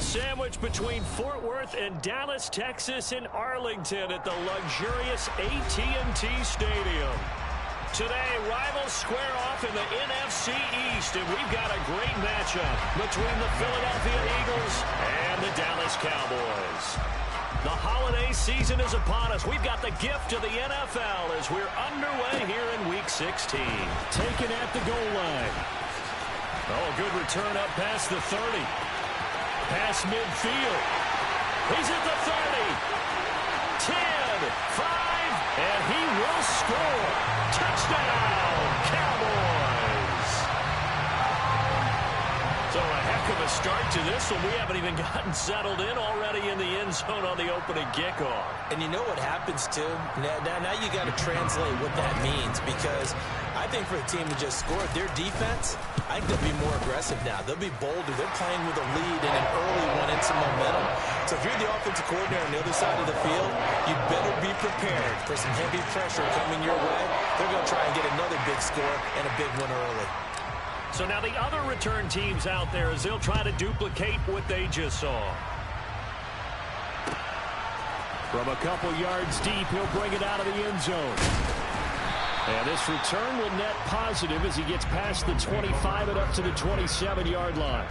sandwich between Fort Worth and Dallas, Texas, and Arlington at the luxurious AT&T Stadium. Today, rivals square off in the NFC East, and we've got a great matchup between the Philadelphia Eagles and the Dallas Cowboys. The holiday season is upon us. We've got the gift of the NFL as we're underway here in Week 16. Taken at the goal line. Oh, good return up past the 30. Past midfield. He's at the 30. 10, 5, and he will score. Touchdown, Cowboys. So a heck of a start to this one. We haven't even gotten settled in already in the end zone on the opening kickoff. And you know what happens, too? Now you got to translate what that means, because I think for the team to just score, their defense, I think they'll be more aggressive now. They'll be bolder. They're playing with a lead and an early one and some momentum. So if you're the offensive coordinator on the other side of the field, you better be prepared for some heavy pressure coming your way. They're going to try and get another big score and a big one early. So now the other return teams out there as they'll try to duplicate what they just saw. From a couple yards deep, he'll bring it out of the end zone. And this return will net positive as he gets past the 25 and up to the 27-yard line.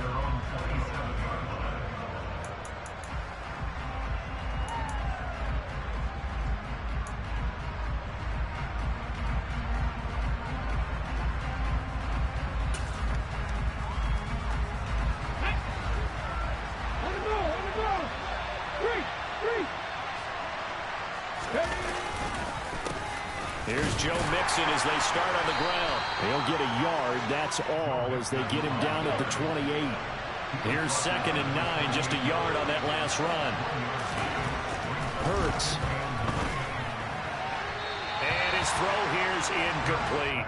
Here's Joe Mixon as they start on the ground. They'll get a yard, that's all, as they get him down at the 28. Here's 2nd and 9, just a yard on that last run. Hurts. And his throw here's incomplete.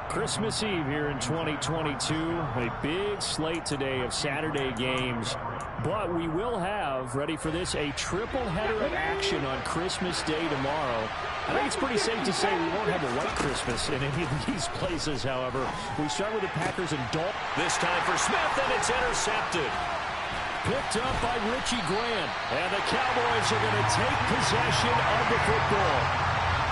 Christmas Eve here in 2022. A big slate today of Saturday games. But we will have, ready for this, a triple header of action on Christmas Day tomorrow. I think it's pretty safe to say we won't have a white Christmas in any of these places, however. We start with the Packers and Dalton. This time for Smith, and it's intercepted. Picked up by Richie Grant. And the Cowboys are going to take possession of the football.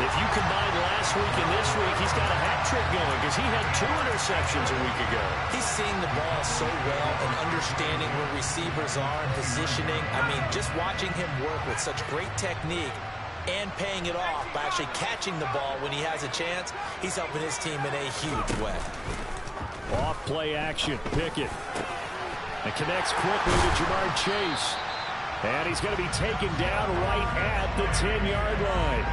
If you combine last week and this week, he's got a hat trick going because he had 2 interceptions a week ago. He's seeing the ball so well and understanding where receivers are and positioning. I mean, just watching him work with such great technique and paying it off by actually catching the ball when he has a chance, he's helping his team in a huge way. Off play action, Pickett. And connects quickly to Jamar Chase. And he's going to be taken down right at the 10-yard line.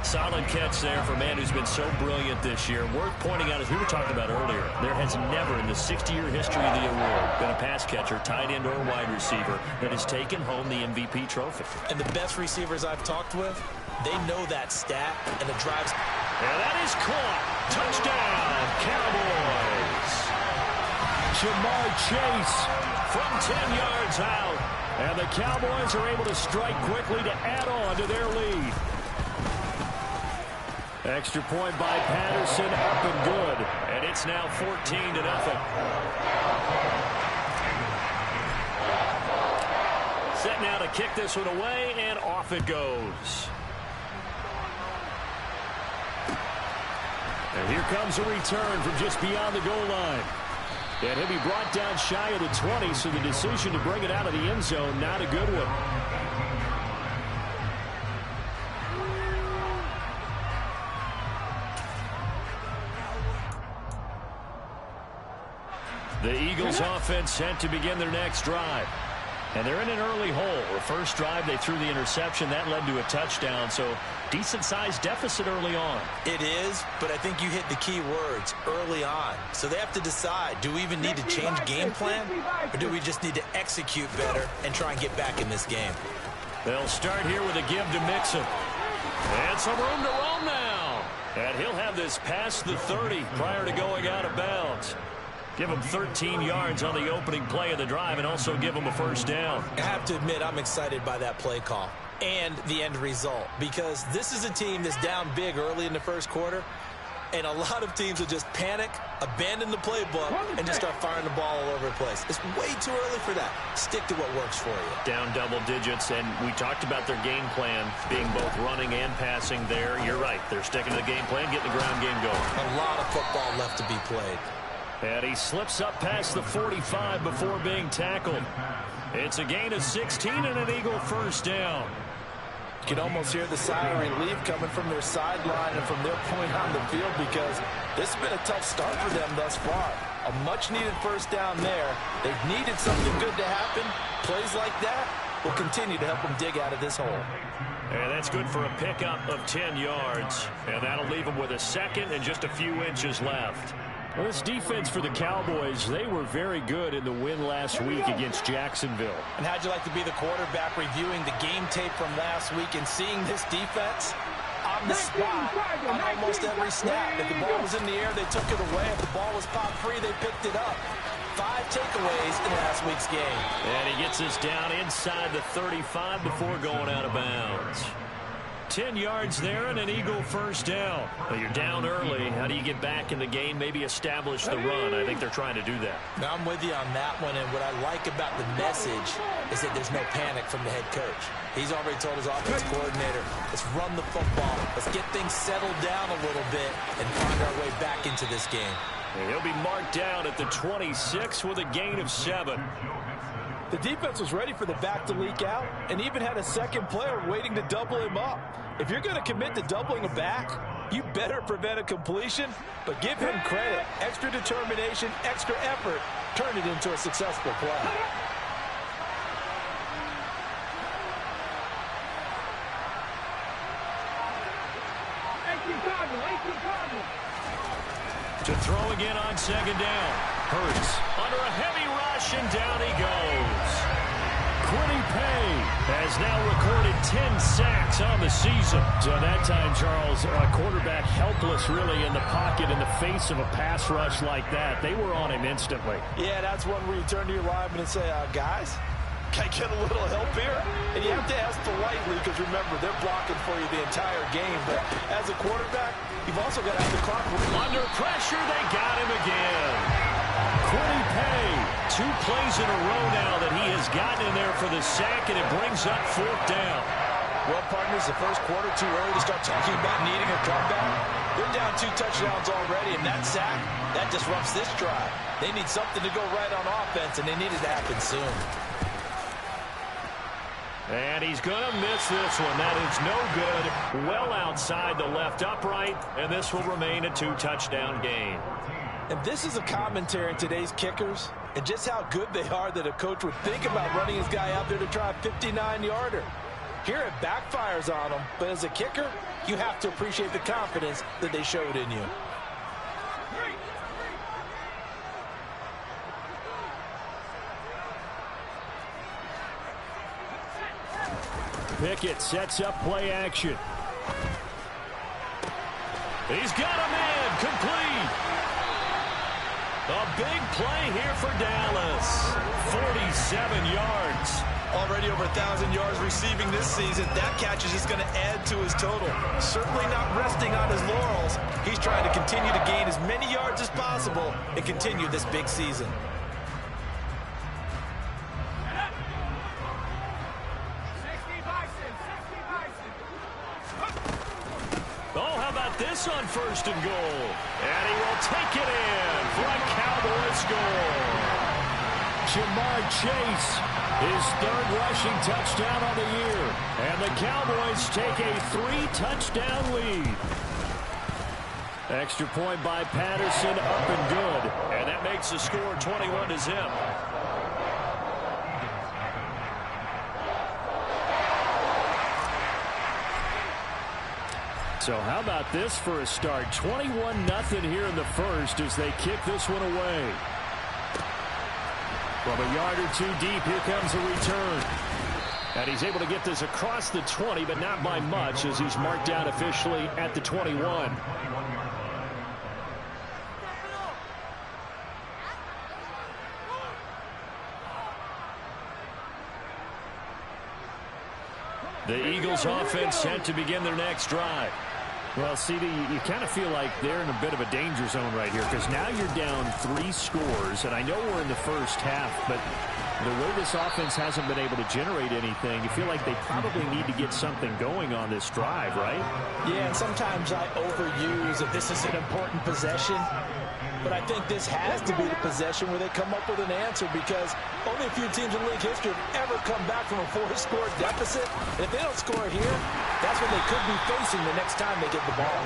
Solid catch there for a man who's been so brilliant this year. Worth pointing out, as we were talking about earlier, there has never in the 60-year history of the award been a pass catcher, tight end, or wide receiver that has taken home the MVP trophy. And the best receivers I've talked with, they know that stat, and it drives. And that is caught. Touchdown, Cowboys. Jamar Chase from 10 yards out. And the Cowboys are able to strike quickly to add on to their lead. Extra point by Patterson, up and good. And it's now 14-0. Set now to kick this one away, and off it goes. And here comes a return from just beyond the goal line. And he'll be brought down shy of the 20, so the decision to bring it out of the end zone, not a good one. The Eagles offense set to begin their next drive. And they're in an early hole. The first drive, they threw the interception. That led to a touchdown, so decent-sized deficit early on. It is, but I think you hit the key words, early on. So they have to decide, do we even need to change game plan, or do we just need to execute better and try and get back in this game? They'll start here with a give to Mixon. And some room to roam now. And he'll have this past the 30 prior to going out of bounds. Give him 13 yards on the opening play of the drive and also give him a first down. I have to admit, I'm excited by that play call and the end result, because this is a team that's down big early in the first quarter, And a lot of teams will just panic, abandon the playbook, and just start firing the ball all over the place. It's way too early for that. Stick to what works for you. Down double digits, and we talked about their game plan being both running and passing there. You're right. They're sticking to the game plan, getting the ground game going. A lot of football left to be played. And he slips up past the 45 before being tackled. It's a gain of 16 and an Eagle first down. You can almost hear the sigh of relief coming from their sideline and from their point on the field, because this has been a tough start for them thus far. A much-needed first down there. They've needed something good to happen. Plays like that will continue to help them dig out of this hole. And that's good for a pickup of 10 yards. And that'll leave them with a second and just a few inches left. Well, this defense for the Cowboys, they were very good in the win last week against Jacksonville. And how'd you like to be the quarterback reviewing the game tape from last week and seeing this defense on the spot on almost every snap? If the ball was in the air, they took it away. If the ball was popped free, they picked it up. 5 takeaways in last week's game. And he gets us down inside the 35 before going out of bounds. 10 yards there and an Eagle first down. Well, you're down early. How do you get back in the game? Maybe establish the run. I think they're trying to do that. Now, I'm with you on that one, and what I like about the message is that there's no panic from the head coach. He's already told his offensive coordinator, let's run the football. Let's get things settled down a little bit and find our way back into this game. And he'll be marked down at the 26 with a gain of 7. The defense was ready for the back to leak out and even had a second player waiting to double him up. If you're going to commit to doubling a back, you better prevent a completion, but give him credit. Extra determination, extra effort, turn it into a successful play. To throw again on second down. Hurts under a heavy rush, and down he goes. Quiddy Pay has now recorded 10 sacks on the season. So that time, Charles, a quarterback helpless really in the pocket in the face of a pass rush like that. They were on him instantly. Yeah, that's one where you turn to your lineman and say, guys, can I get a little help here? And you have to ask politely, because remember, they're blocking for you the entire game. But as a quarterback, you've also got to have the clock. Under pressure, they got him again. Quiddy Pay, 2 plays in a row now that he has gotten in there for the sack, and it brings up 4th down. Well, partners, the first quarter too early to start talking about needing a comeback. They're down 2 touchdowns already, and that sack, that disrupts this drive. They need something to go right on offense, and they need it to happen soon. And he's going to miss this one. That is no good. Well outside the left upright, and this will remain a 2-touchdown game. And this is a commentary on today's kickers and just how good they are that a coach would think about running his guy out there to try a 59-yarder. Here it backfires on him, but as a kicker, you have to appreciate the confidence that they showed in you. Pickett sets up play action. He's got a man complete. A big play here for Dallas. 47 yards. Already over 1,000 yards receiving this season. That catch is just going to add to his total. Certainly not resting on his laurels. He's trying to continue to gain as many yards as possible and continue this big season. Oh, how about this on 1st and goal? And he will take it in for a Cowboy score. Jamar Chase, his 3rd rushing touchdown on the year. And the Cowboys take a 3-touchdown lead. Extra point by Patterson, up and good. And that makes the score 21-0. So how about this for a start? 21-0 here in the first as they kick this one away. From a yard or 2 deep, here comes a return. And he's able to get this across the 20, but not by much as he's marked down officially at the 21. The Eagles offense set to begin their next drive. Well, CD, you kind of feel like they're in a bit of a danger zone right here because now you're down 3 scores, and I know we're in the first half, but the way this offense hasn't been able to generate anything, you feel like they probably need to get something going on this drive, right? Yeah, and sometimes I overuse that this is an important possession. But I think this has to be the possession where they come up with an answer because only a few teams in league history have ever come back from a 4-score deficit. And if they don't score here, that's what they could be facing the next time they get the ball.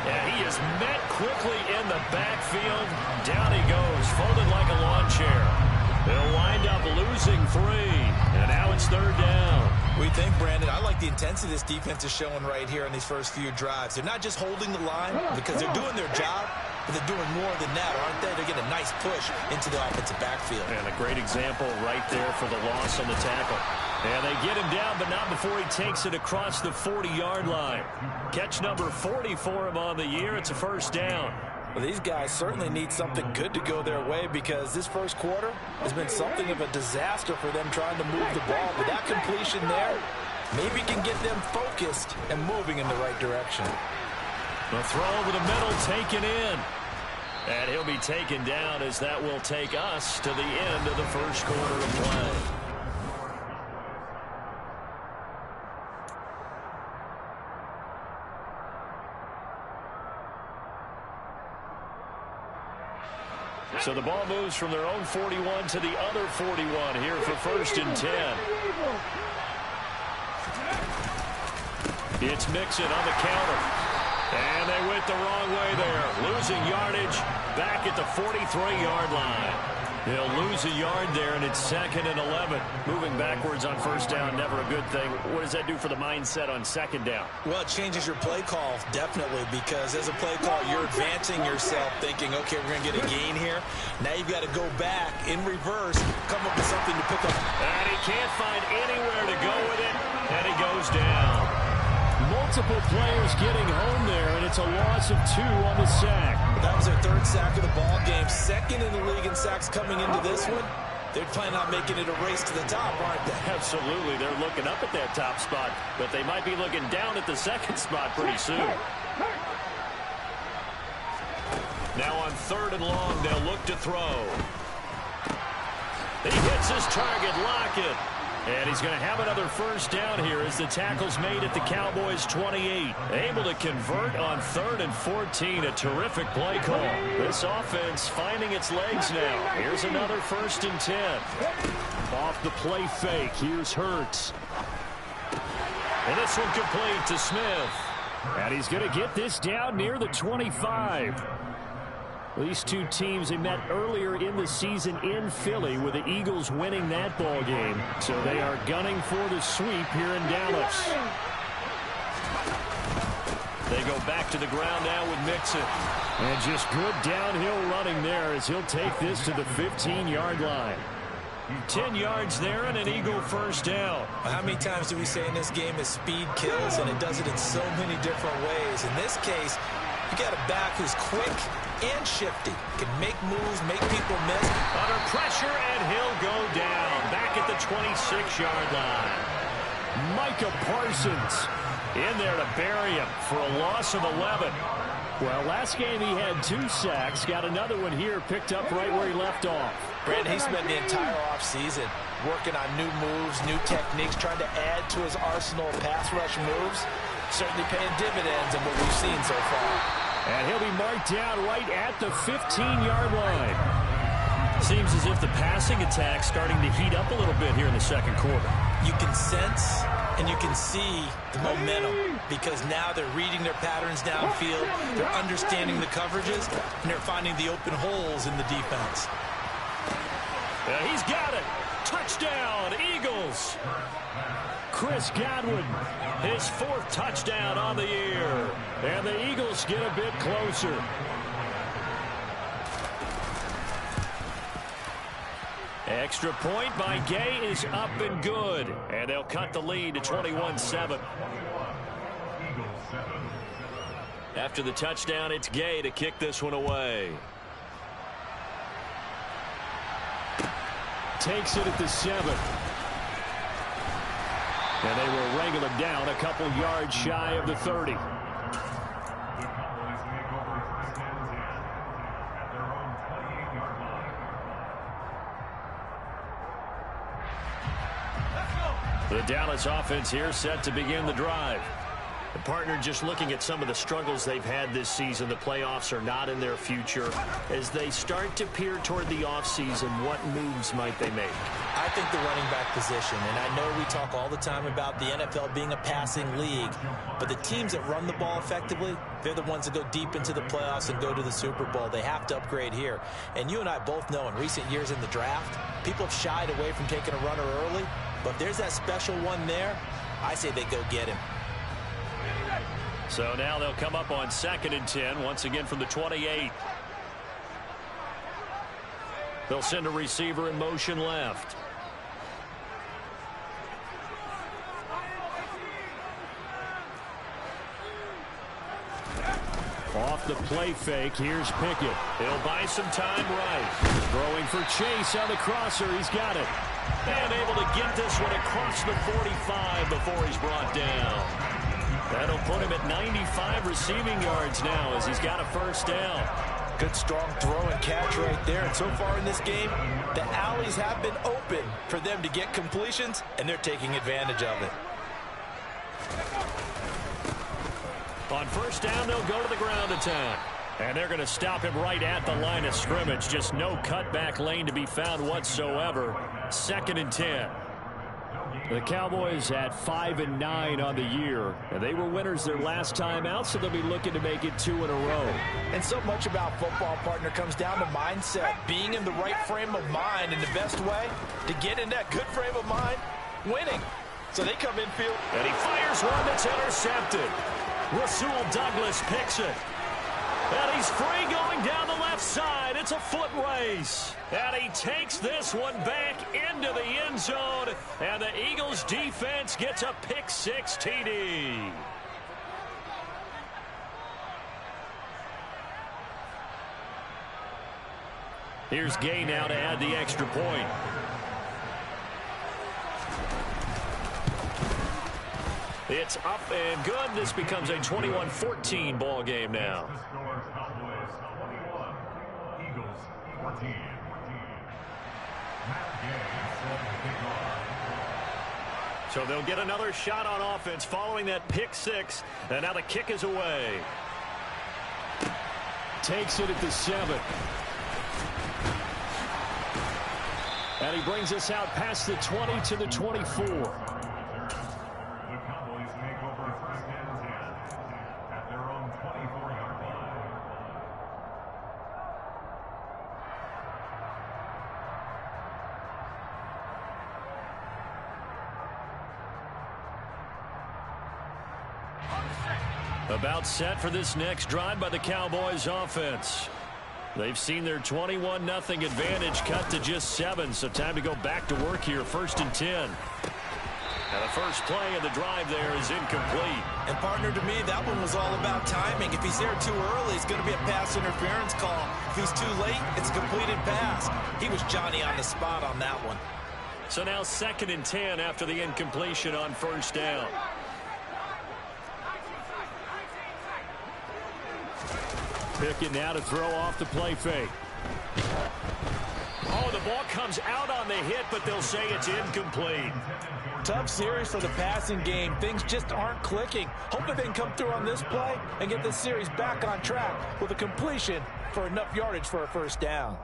Yeah, he is met quickly in the backfield. Down he goes, folded like a lawn chair. They'll wind up losing 3, and now it's 3rd down. We think, Brandon, I like the intensity this defense is showing right here in these first few drives. They're not just holding the line because they're doing their job, but they're doing more than that, aren't they? They're getting a nice push into the offensive backfield. And a great example right there for the loss on the tackle. And they get him down, but not before he takes it across the 40-yard line. Catch number 40 for him on the year. It's a 1st down. Well, these guys certainly need something good to go their way because this first quarter has been something of a disaster for them trying to move the ball. But that completion there maybe can get them focused and moving in the right direction. The throw over the middle taken in. And he'll be taken down as that will take us to the end of the first quarter of play. So the ball moves from their own 41 to the other 41 here for 1st and 10. It's Mixon on the counter. And they went the wrong way there. Losing yardage back at the 43-yard line. They'll lose a yard there, and it's 2nd and 11. Moving backwards on 1st down, never a good thing. What does that do for the mindset on 2nd down? Well, it changes your play call, definitely, because as a play call, you're advancing yourself thinking, okay, we're going to get a gain here. Now you've got to go back in reverse, come up with something to pick up. And he can't find anywhere to go with it, and he goes down. Multiple players getting home there, and it's a loss of 2 on the sack. That was their 3rd sack of the ball game. 2nd in the league in sacks coming into this one. They're planning on making it a race to the top, aren't they? Absolutely. They're looking up at that top spot, but they might be looking down at the 2nd spot pretty soon. Now on 3rd and long, they'll look to throw. He hits his target, Lockett. And he's going to have another 1st down here as the tackle's made at the Cowboys' 28. Able to convert on 3rd and 14. A terrific play call. This offense finding its legs now. Here's another 1st and 10. Off the play fake. Here's Hurts. And this one complete to Smith. And he's going to get this down near the 25. These two teams, they met earlier in the season in Philly with the Eagles winning that ball game. So they are gunning for the sweep here in Dallas. They go back to the ground now with Mixon. And just good downhill running there as he'll take this to the 15-yard line. 10 yards there and an Eagle 1st down. How many times do we say in this game is speed kills, and it does it in so many different ways. In this case, you got a back who's quick and shifty. Can make moves, make people miss. Under pressure, and he'll go down. Back at the 26-yard line. Micah Parsons in there to bury him for a loss of 11. Well, last game he had 2 sacks. Got another one here picked up right where he left off. Brandon, he spent the entire offseason working on new moves, new techniques, trying to add to his arsenal of pass rush moves. Certainly paying dividends in what we've seen so far. And he'll be marked down right at the 15-yard line. Seems as if the passing attack's starting to heat up a little bit here in the 2nd quarter. You can sense and you can see the momentum because now they're reading their patterns downfield, they're understanding the coverages, and they're finding the open holes in the defense. He's got it. Touchdown, Eagles. Chris Godwin, his 4th touchdown on the year. And the Eagles get a bit closer. Extra point by Gay is up and good. And they'll cut the lead to 21-7. After the touchdown, it's Gay to kick this one away. Takes it at the 7. And they will wrangle him down a couple yards shy of the 30. The Dallas offense here set to begin the drive. The partner, just looking at some of the struggles they've had this season, the playoffs are not in their future. As they start to peer toward the offseason, what moves might they make? I think the running back position, and I know we talk all the time about the NFL being a passing league, but the teams that run the ball effectively, they're the ones that go deep into the playoffs and go to the Super Bowl. They have to upgrade here. And you and I both know in recent years in the draft, people have shied away from taking a runner early, but if there's that special one there, I say they go get him. So now they'll come up on 2nd and 10, once again from the 28. They'll send a receiver in motion left. Off the play fake, here's Pickett. He'll buy some time right. Throwing for Chase on the crosser. He's got it. And able to get this one across the 45 before he's brought down. That'll put him at 95 receiving yards now as he's got a first down. Good strong throw and catch right there. And so far in this game, the alleys have been open for them to get completions, and they're taking advantage of it. On first down, they'll go to the ground attack. And they're going to stop him right at the line of scrimmage. Just no cutback lane to be found whatsoever. 2nd and 10. The Cowboys at 5-9 on the year, and they were winners their last time out, so they'll be looking to make it 2 in a row. And so much about football, partner, comes down to mindset, being in the right frame of mind, and the best way to get in that good frame of mind, winning. So they come in field. And he fires one that's intercepted. Rasul Douglas picks it. And he's free going down the left side. It's a foot race. And he takes this one back into the end zone. And the Eagles defense gets a pick-6 TD. Here's Gay now to add the extra point. It's up and good. This becomes a 21-14 ball game now. So they'll get another shot on offense following that pick-6. And now the kick is away. Takes it at the 7. And he brings us out past the 20 to the 24. About set for this next drive by the Cowboys offense. They've seen their 21-0 advantage cut to just 7, so time to go back to work here. 1st and 10. And the first play of the drive there is incomplete. And partner, to me, that one was all about timing. If he's there too early, it's going to be a pass interference call. If he's too late, it's a completed pass. He was Johnny on the spot on that one. So now 2nd and 10 after the incompletion on first down. Pickett now to throw off the play fake. Oh, the ball comes out on the hit, but they'll say it's incomplete. Tough series for the passing game. Things just aren't clicking. Hoping they can come through on this play and get this series back on track with a completion for enough yardage for a first down.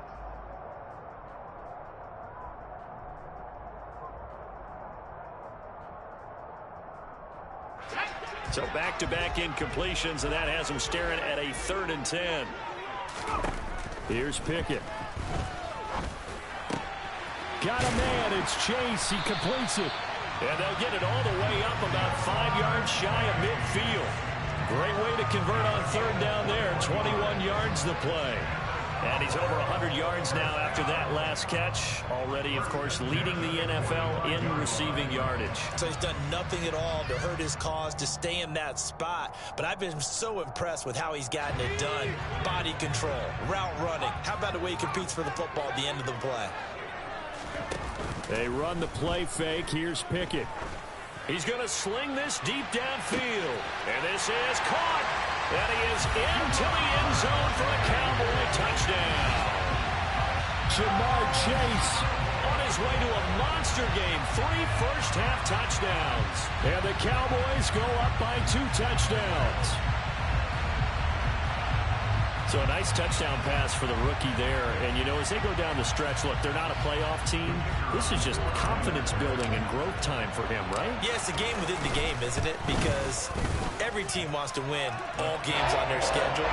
So back-to-back incompletions, and that has them staring at a 3rd and 10. Here's Pickett. Got a man. It's Chase. He completes it. And they'll get it all the way up about 5 yards shy of midfield. Great way to convert on 3rd down there. 21 yards the play. And he's over 100 yards now after that last catch. Already, of course, leading the NFL in receiving yardage. So he's done nothing at all to hurt his cause, to stay in that spot. But I've been so impressed with how he's gotten it done. Body control, route running. How about the way he competes for the football at the end of the play? They run the play fake. Here's Pickett. He's going to sling this deep downfield. And this is caught. And he is into the end zone for a Cowboy touchdown. Jamar Chase on his his way to a monster game. 3 first-half touchdowns. And the Cowboys go up by 2 touchdowns. So a nice touchdown pass for the rookie there. And, you know, as they go down the stretch, look, they're not a playoff team. This is just confidence building and growth time for him, right? Yeah, it's a game within the game, isn't it? Because every team wants to win all games on their schedule.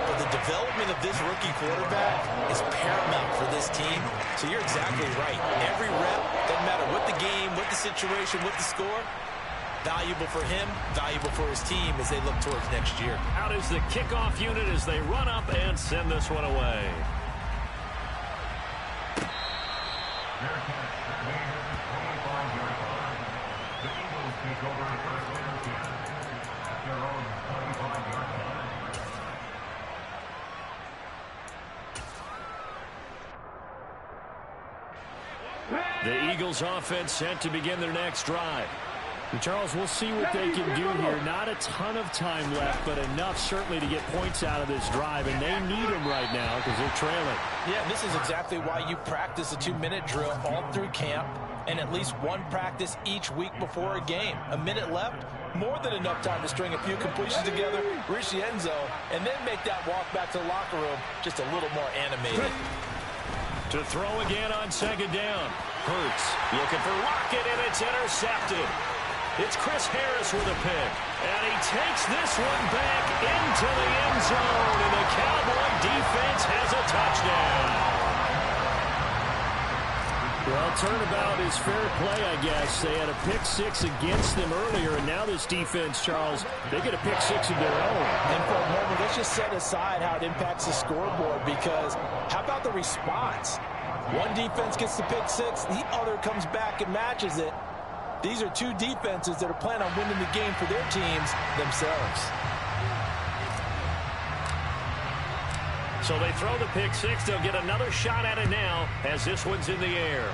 But the development of this rookie quarterback is paramount for this team. So you're exactly right. Every rep, doesn't matter what the game, what the situation, what the score, valuable for him, valuable for his team as they look towards next year. Out is the kickoff unit as they run up and send this one away. The Eagles offense set to begin their next drive. And Charles, we'll see what they can do here. Not a ton of time left, but enough certainly to get points out of this drive, and they need them right now because they're trailing. Yeah, this is exactly why you practice a 2-minute drill all through camp and at least one practice each week before a game. A minute left, more than enough time to string a few completions together, reach the end zone, and then make that walk back to the locker room just a little more animated. To throw again on second down. Hurts looking for Lockett, and it's intercepted. It's Chris Harris with a pick. And he takes this one back into the end zone. And the Cowboy defense has a touchdown. Well, turnabout is fair play, I guess. They had a pick-6 against them earlier, and now this defense, Charles, they get a pick-6 of their own. And for a moment, let's just set aside how it impacts the scoreboard, because how about the response? One defense gets the pick-6, the other comes back and matches it. These are two defenses that are planning on winning the game for their teams themselves. So they throw the pick-6. They'll get another shot at it now as this one's in the air.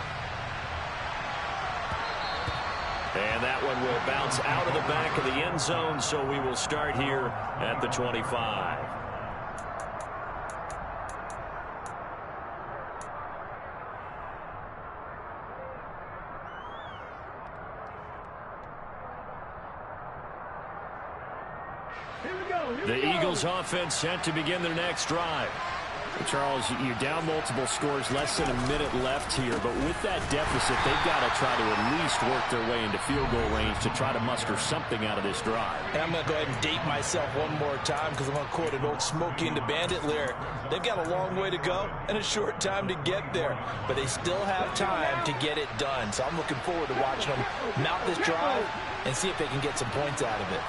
And that one will bounce out of the back of the end zone, so we will start here at the 25. The Eagles offense set to begin their next drive. Charles, you're down multiple scores, less than a minute left here, but with that deficit, they've got to try to at least work their way into field goal range to try to muster something out of this drive. And I'm going to go ahead and date myself one more time because I'm going to quote an old Smokey and the Bandit lyric. They've got a long way to go and a short time to get there, but they still have time to get it done. So I'm looking forward to watching them mount this drive and see if they can get some points out of it.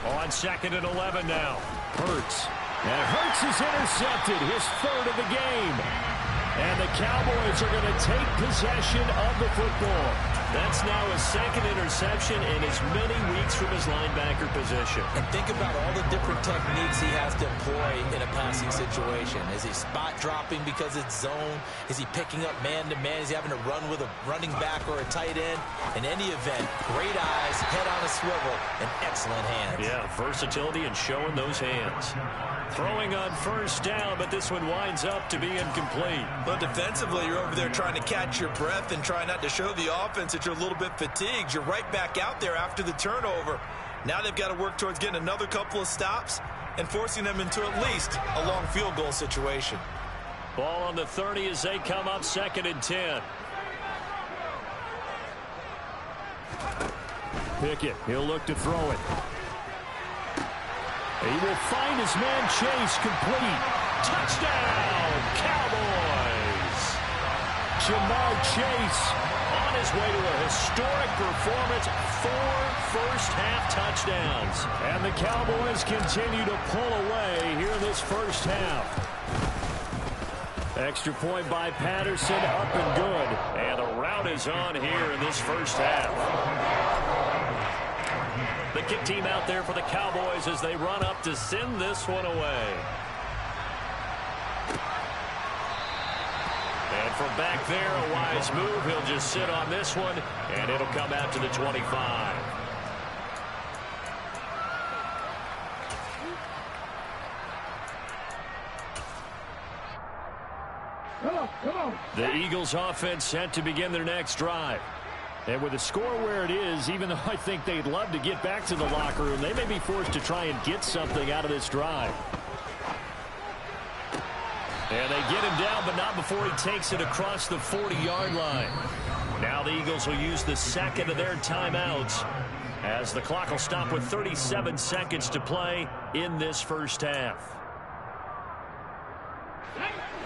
On 2nd and 11 now. Hurts. And Hurts is intercepted, his third of the game. And the Cowboys are going to take possession of the football. That's now his second interception in as many weeks from his linebacker position. And think about all the different techniques he has to employ in a passing situation. Is he spot dropping because it's zone? Is he picking up man-to-man? Is he having to run with a running back or a tight end? In any event, great eyes, head on a swivel, and excellent hands. Yeah, versatility and showing those hands. Throwing on first down, but this one winds up to be incomplete. But defensively, you're over there trying to catch your breath and trying not to show the offense that you're a little bit fatigued. You're right back out there after the turnover. Now they've got to work towards getting another couple of stops and forcing them into at least a long field goal situation. Ball on the 30 as they come up 2nd and 10. Pickett, he'll look to throw it. He will find his man Chase, complete. Touchdown, Cowboys! Jamar Chase on his way to a historic performance, 4 first-half touchdowns. And the Cowboys continue to pull away here in this first half. Extra point by Patterson, up and good. And the rout is on here in this first half. The kick team out there for the Cowboys as they run up to send this one away. And from back there, a wise move. He'll just sit on this one, and it'll come out to the 25. 2 The Eagles offense set to begin their next drive. And with the score where it is, even though I think they'd love to get back to the locker room, they may be forced to try and get something out of this drive. And they get him down, but not before he takes it across the 40-yard line. Now the Eagles will use the second of their timeouts as the clock will stop with 37 seconds to play in this first half.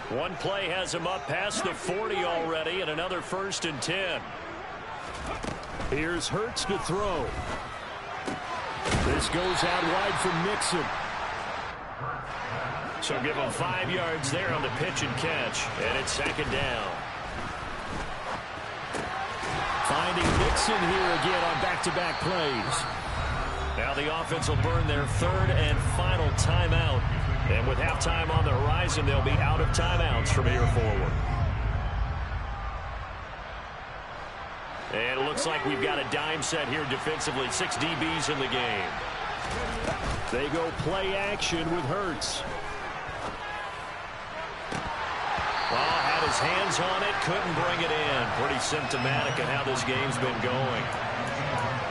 One play has him up past the 40 already, and another 1st and 10. Here's Hurts to throw. This goes out wide for Mixon. So give him 5 yards there on the pitch and catch, and it's 2nd down. Finding Mixon here again on back-to-back plays. Now the offense will burn their 3rd and final timeout. And with halftime on the horizon, they'll be out of timeouts from here forward. And it looks like we've got a dime set here defensively. 6 DBs in the game. They go play action with Hurts. Well, had his hands on it, couldn't bring it in. Pretty symptomatic of how this game's been going.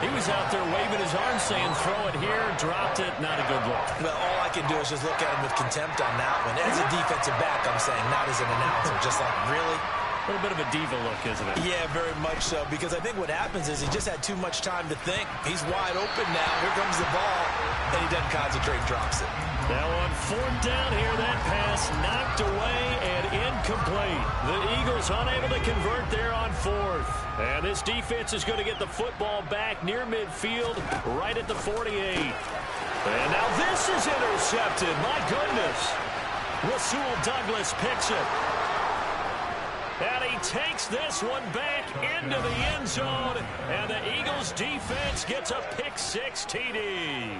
He was out there waving his arm saying, throw it here, dropped it, not a good look. Well, all I can do is just look at him with contempt on that one. As a defensive back, I'm saying, not as an announcer. Just like, really? A little bit of a diva look, isn't it? Yeah, very much so, because I think what happens is he just had too much time to think. He's wide open now. Here comes the ball, and he doesn't concentrate, drops it. Now on 4th down here, that pass knocked away and incomplete. The Eagles unable to convert there on 4th. And this defense is going to get the football back near midfield, right at the 48. And now this is intercepted. My goodness. Rasul Douglas picks it. And he takes this one back into the end zone. And the Eagles defense gets a pick-6 TD.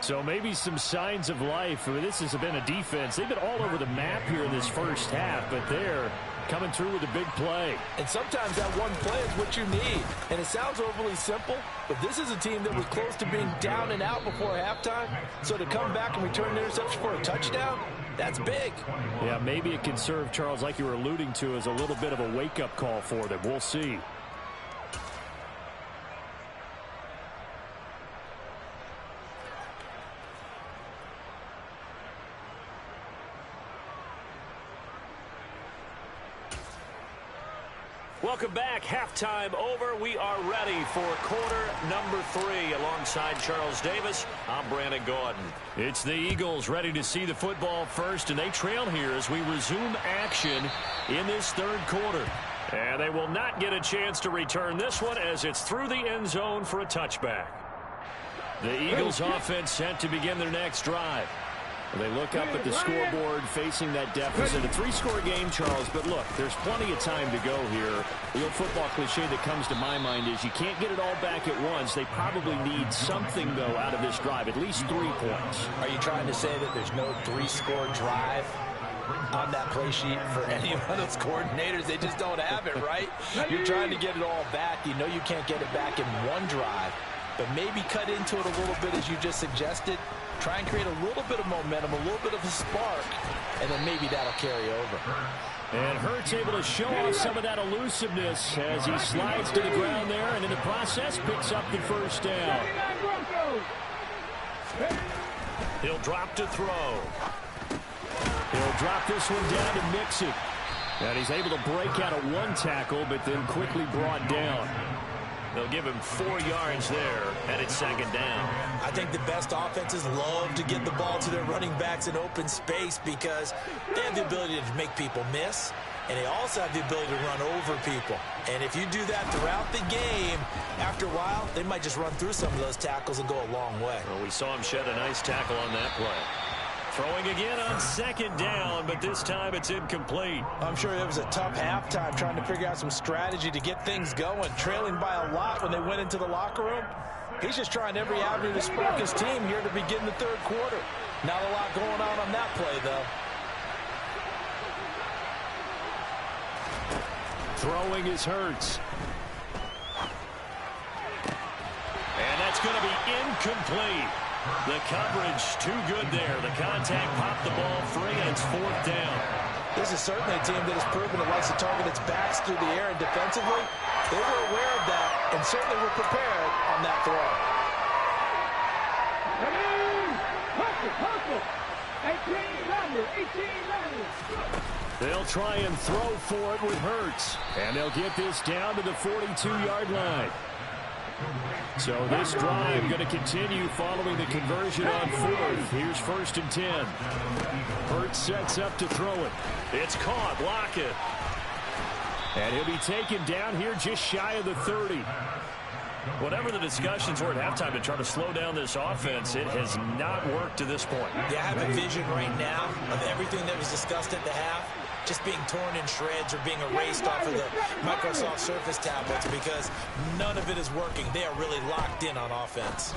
So maybe some signs of life. I mean, this has been a defense. They've been all over the map here in this first half, but they're coming through with a big play. And sometimes that one play is what you need. And it sounds overly simple, but this is a team that was close to being down and out before halftime. So to come back and return the interception for a touchdown, that's big. Yeah, maybe it can serve, Charles, like you were alluding to, as a little bit of a wake-up call for them. We'll see. Welcome back. Halftime over. We are ready for quarter number 3. Alongside Charles Davis, I'm Brandon Gordon. It's the Eagles ready to see the football first, and they trail here as we resume action in this 3rd quarter. And they will not get a chance to return this one as it's through the end zone for a touchback. The Eagles offense set to begin their next drive. They look up at the scoreboard facing that deficit. A 3-score game, Charles, but look, there's plenty of time to go here. The old football cliche that comes to my mind is you can't get it all back at once. They probably need something, though, out of this drive, at least 3 points. Are you trying to say that there's no 3-score drive on that play sheet for any of those coordinators? They just don't have it, right? You're trying to get it all back. You know you can't get it back in one drive, but maybe cut into it a little bit as you just suggested. Try and create a little bit of momentum, a little bit of a spark, and then maybe that'll carry over. And Hurts able to show off some of that elusiveness as he slides to the ground there, and in the process picks up the 1st down. He'll drop to throw. He'll drop this one down to Mixon. And he's able to break out of 1 tackle, but then quickly brought down. They'll give him 4 yards there, and it's 2nd down. I think the best offenses love to get the ball to their running backs in open space because they have the ability to make people miss, and they also have the ability to run over people. And if you do that throughout the game, after a while, they might just run through some of those tackles and go a long way. Well, we saw him shed a nice tackle on that play. Throwing again on 2nd down, but this time it's incomplete. I'm sure it was a tough halftime trying to figure out some strategy to get things going, trailing by a lot when they went into the locker room. He's just trying every avenue to spark his team here to begin the 3rd quarter. Not a lot going on that play, though. Throwing is Hurts. And that's going to be incomplete. The coverage too good there. The contact popped the ball free, and it's 4th down. This is certainly a team that has proven it likes to target its backs through the air, and defensively, they were aware of that and certainly were prepared on that throw. They'll try and throw for it with Hurts. And they'll get this down to the 42-yard line. So this drive going to continue following the conversion on fourth. Here's 1st and 10. Hurts sets up to throw it. It's caught. Lockett. And he'll be taken down here just shy of the 30. Whatever the discussions were at halftime to try to slow down this offense, it has not worked to this point. Yeah, I have a vision right now of everything that was discussed at the half just being torn in shreds or being erased off of the Microsoft Surface tablets because none of it is working. They are really locked in on offense.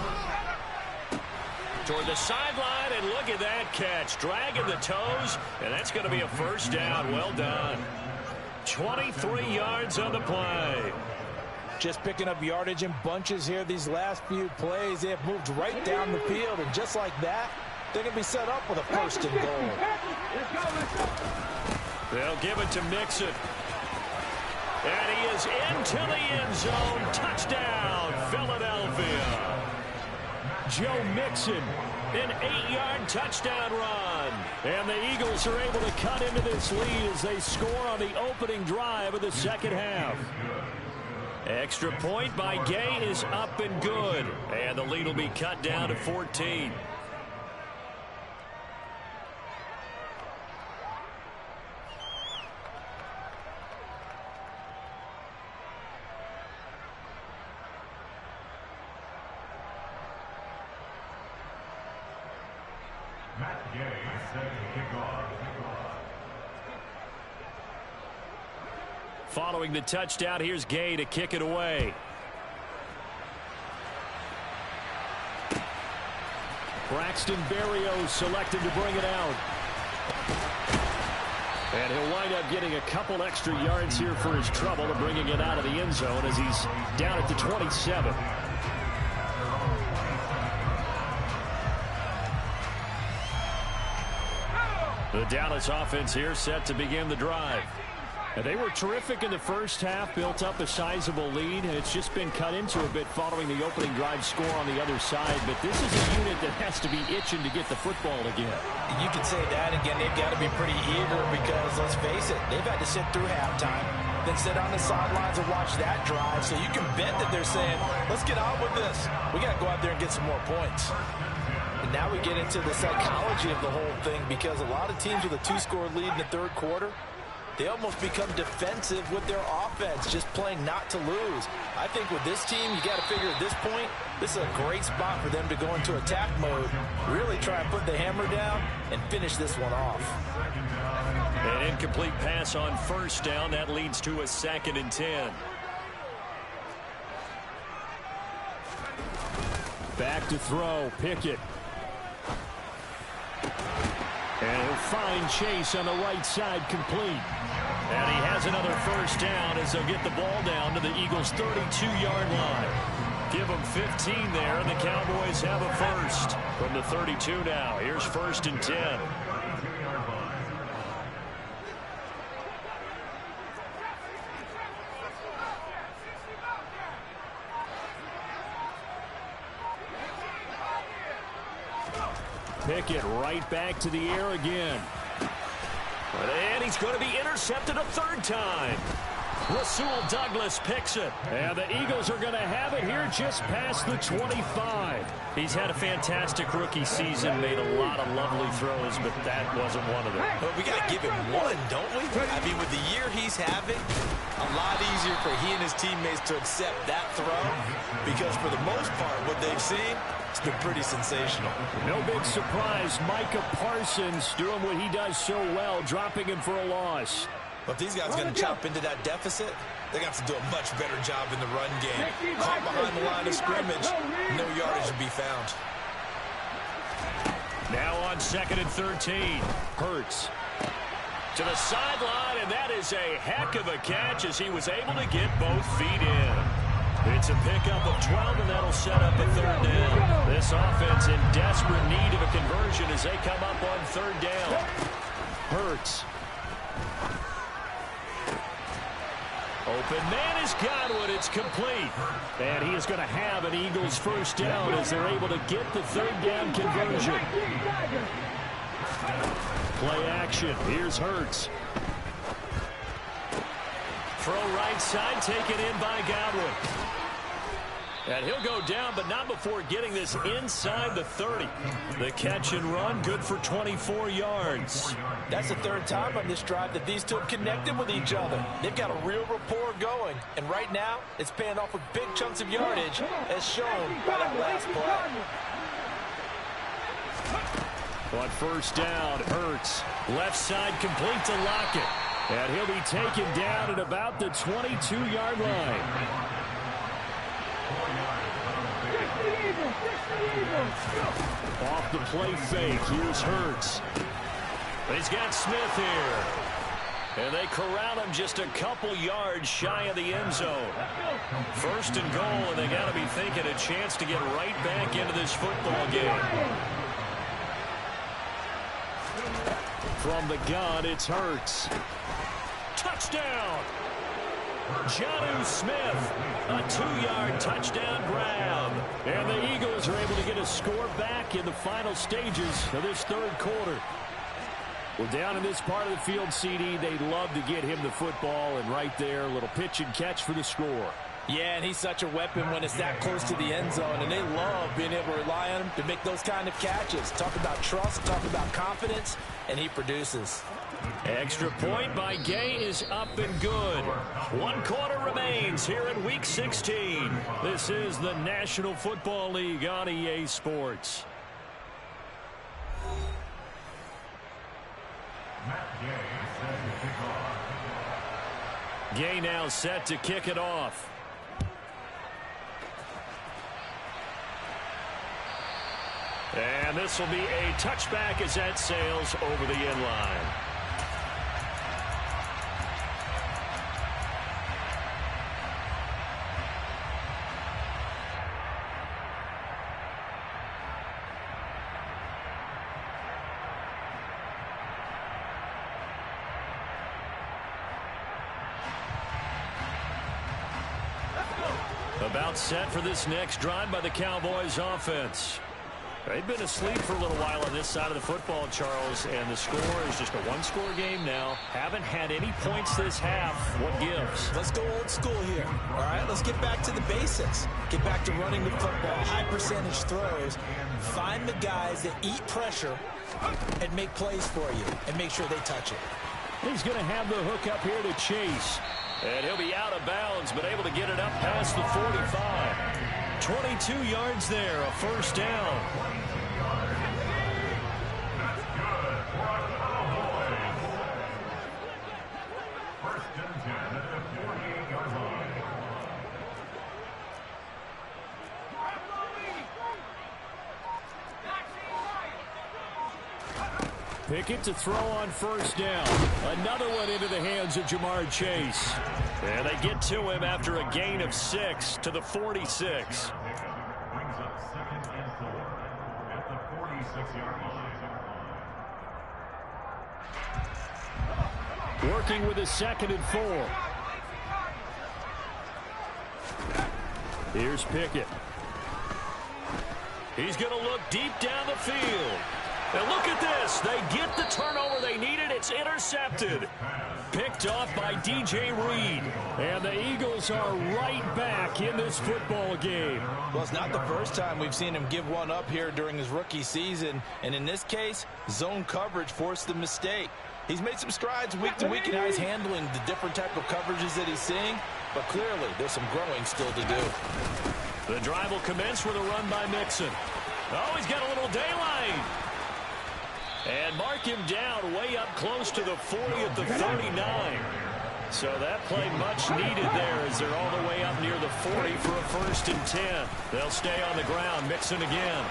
Toward the sideline, and look at that catch. Dragging the toes, and that's going to be a first down. Well done. 23 yards on the play. Just picking up yardage in bunches here these last few plays. They have moved right down the field, and just like that, they're going to be set up with a 1st and goal. They'll give it to Mixon. And he is into the end zone. Touchdown, Philadelphia. Joe Mixon, an 8-yard touchdown run. And the Eagles are able to cut into this lead as they score on the opening drive of the second half. Extra point by Gay is up and good. And the lead will be cut down to 14. Following the touchdown, here's Gay to kick it away. Braxton Berrios selected to bring it out. And he'll wind up getting a couple extra yards here for his trouble and bringing it out of the end zone as he's down at the 27. The Dallas offense here set to begin the drive. And they were terrific in the first half, built up a sizable lead, and it's just been cut into a bit following the opening drive score on the other side. But this is a unit that has to be itching to get the football again. You can say that again. They've got to be pretty eager because, let's face it, they've had to sit through halftime, then sit on the sidelines and watch that drive. So you can bet that they're saying, let's get on with this. We got to go out there and get some more points. And now we get into the psychology of the whole thing because a lot of teams with a 2-score lead in the third quarter, they almost become defensive with their offense, just playing not to lose. I think with this team, you got to figure at this point, this is a great spot for them to go into attack mode, really try and put the hammer down and finish this one off. An incomplete pass on first down. That leads to a 2nd and 10. Back to throw, Pickett. And he'll find Chase on the right side, complete. And he has another first down as they'll get the ball down to the Eagles' 32-yard line. Give them 15 there, and the Cowboys have a first. From the 32 now, here's 1st and 10. Pickett right back to the air again. And he's going to be intercepted a 3rd time. Rasul Douglas picks it. And the Eagles are going to have it here just past the 25. He's had a fantastic rookie season, made a lot of lovely throws, but that wasn't one of them. But we got to give him one, don't we? I mean, with the year he's having, a lot easier for he and his teammates to accept that throw because for the most part, what they've seen, it's been pretty sensational. No big surprise. Micah Parsons doing what he does so well, dropping him for a loss. But if these guys are going to chop into that deficit, they're going to have to do a much better job in the run game. Caught behind the line of scrimmage, no yardage to be found. Now on 2nd and 13. Hurts to the sideline, and that is a heck of a catch as he was able to get both feet in. It's a pickup of 12, and that'll set up a 3rd down. This offense in desperate need of a conversion as they come up on 3rd down. Hurts. Open man has got one. It's complete. And he is going to have an Eagles first down as they're able to get the third down conversion. Play action. Here's Hurts. Throw right side, taken in by Godwin. And he'll go down, but not before getting this inside the 30. The catch and run, good for 24 yards. That's the third time on this drive that these two have connected with each other. They've got a real rapport going. And right now, it's paying off with big chunks of yardage, as shown by that last play. On first down, Hurts. Left side complete to Lockett. And he'll be taken down at about the 22-yard line. Off the play fake, here's Hurts. He's got Smith here. And they corral him just a couple yards shy of the end zone. First and goal, and they got to be thinking a chance to get right back into this football game. From the gun, it's Hurts. Touchdown! Jonnu Smith, a 2-yard touchdown grab. And the Eagles are able to get a score back in the final stages of this third quarter. Well, down in this part of the field, CD, they'd love to get him the football, and right there, a little pitch and catch for the score. Yeah, and he's such a weapon when it's that close to the end zone, and they love being able to rely on him to make those kind of catches. Talk about trust, talk about confidence, and he produces. Extra point by Gay is up and good. 1 quarter remains here in Week 16. This is the National Football League on EA Sports. Gay now set to kick it off. And this will be a touchback as that sails over the end line. About set for this next drive by the Cowboys offense. They've been asleep for a little while on this side of the football, Charles, and the score is just a one-score game now. Haven't had any points this half. What gives? Let's go old school here. All right, let's get back to the basics. Get back to running the football, high percentage throws. Find the guys that eat pressure and make plays for you and make sure they touch it. He's going to have the hook up here to Chase. And he'll be out of bounds, but able to get it up past the 45. 22 yards there, a first down. Pickett to throw on first down. Another one into the hands of Jamar Chase. And they get to him after a gain of 6 to the 46. Brings up 2nd and 4 at the 46-yard line. Working with a 2nd and 4. Here's Pickett. He's going to look deep down the field. And look at this. They get the turnover they needed. It's intercepted. Picked off by DJ Reed. And the Eagles are right back in this football game. Well, it's not the first time we've seen him give one up here during his rookie season. And in this case, zone coverage forced the mistake. He's made some strides week to week in how he's handling the different type of coverages that he's seeing. But clearly, there's some growing still to do. The drive will commence with a run by Mixon. Oh, he's got a little daylight. And mark him down way up close to the 40 at the 39. So that play much needed there as they're all the way up near the 40 for a 1st and 10. They'll stay on the ground. Mixon again.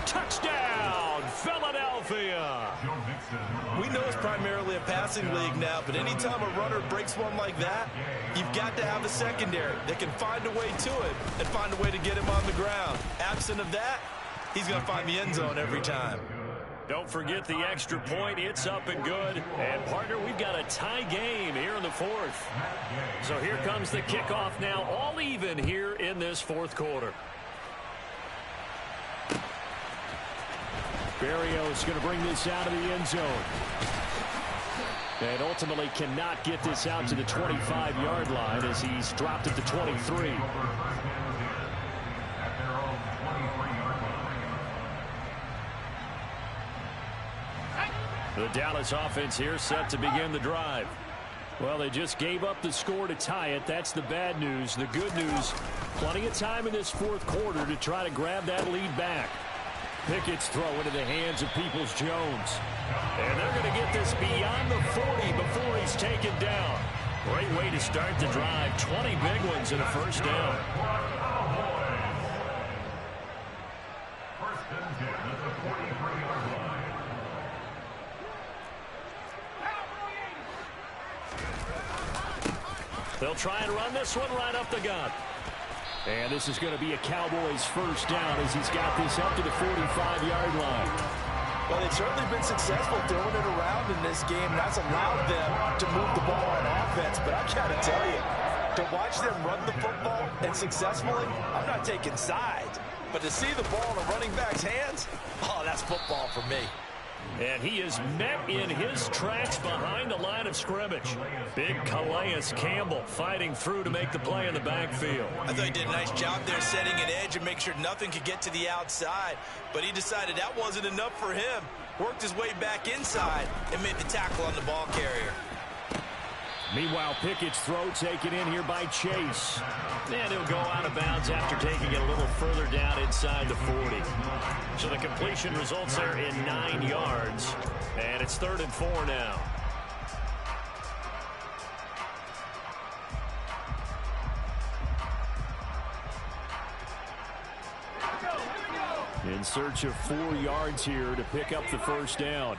Touchdown, Philadelphia. We know it's primarily a passing league now, but anytime a runner breaks one like that, you've got to have a secondary that can find a way to it and find a way to get him on the ground. Absent of that, he's going to find the end zone every time. Don't forget the extra point. It's up and good. And, partner, we've got a tie game here in the fourth. So here comes the kickoff now, all even here in this fourth quarter. Barrios going to bring this out of the end zone. And ultimately cannot get this out to the 25-yard line as he's dropped at the 23. The Dallas offense here set to begin the drive. Well, they just gave up the score to tie it. That's the bad news. The good news, plenty of time in this fourth quarter to try to grab that lead back. Pickett's throw into the hands of Peoples-Jones. And they're going to get this beyond the 40 before he's taken down. Great way to start the drive. 20 big ones and a first down. First and 10 at the 43-yard line. They'll try and run this one right up the gut. And this is going to be a Cowboys first down as he's got this up to the 45-yard line. Well, they've certainly been successful throwing it around in this game. That's allowed them to move the ball on offense. But I got to tell you, to watch them run the football and successfully, I'm not taking sides. But to see the ball in a running back's hands, oh, that's football for me. And he is met in his tracks behind the line of scrimmage. Big Calais Campbell fighting through to make the play in the backfield. I thought he did a nice job there setting an edge and make sure nothing could get to the outside. But he decided that wasn't enough for him. Worked his way back inside and made the tackle on the ball carrier. Meanwhile, Pickett's throw taken in here by Chase. And he'll go out of bounds after taking it a little further down inside the 40. So the completion results there in 9 yards. And it's 3rd and 4 now. In search of 4 yards here to pick up the first down.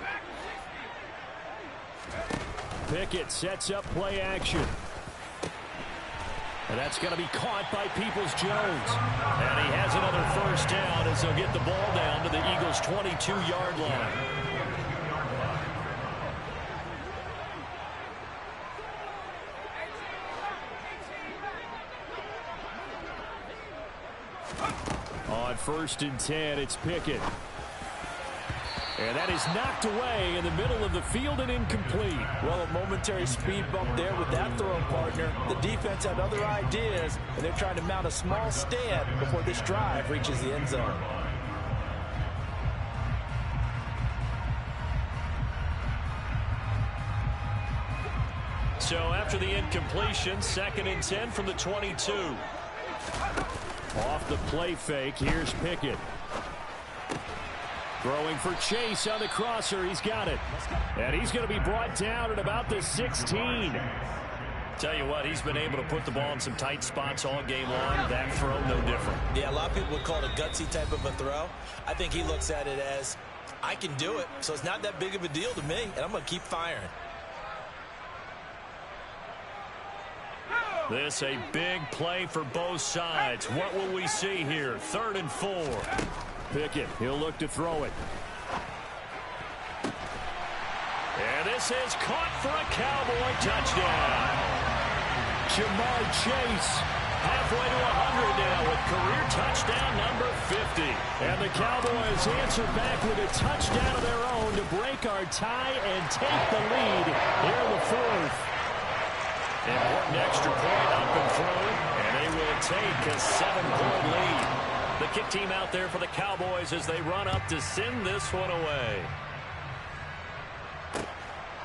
Pickett sets up play action. And that's going to be caught by Peoples-Jones. And he has another first down as they'll get the ball down to the Eagles' 22-yard line. On 1st and 10, it's Pickett. And that is knocked away in the middle of the field and incomplete. Well, a momentary speed bump there with that throw, partner. The defense had other ideas, and they're trying to mount a small stand before this drive reaches the end zone. So after the incompletion, 2nd and 10 from the 22. Off the play fake, here's Pickett. Throwing for Chase on the crosser. He's got it. And he's going to be brought down at about the 16. Tell you what, he's been able to put the ball in some tight spots all game long. That throw, no different. Yeah, a lot of people would call it a gutsy type of a throw. I think he looks at it as, I can do it, so it's not that big of a deal to me, and I'm going to keep firing. This a big play for both sides. What will we see here? 3rd and 4. Pickett, he'll look to throw it. And this is caught for a Cowboy touchdown. Jamar Chase Halfway to 100 now with career touchdown number 50. And the Cowboys answer back with a touchdown of their own to break our tie and take the lead here in the 4th. Important extra point up and through, and they will take a 7-point lead. The kick team out there for the Cowboys as they run up to send this one away.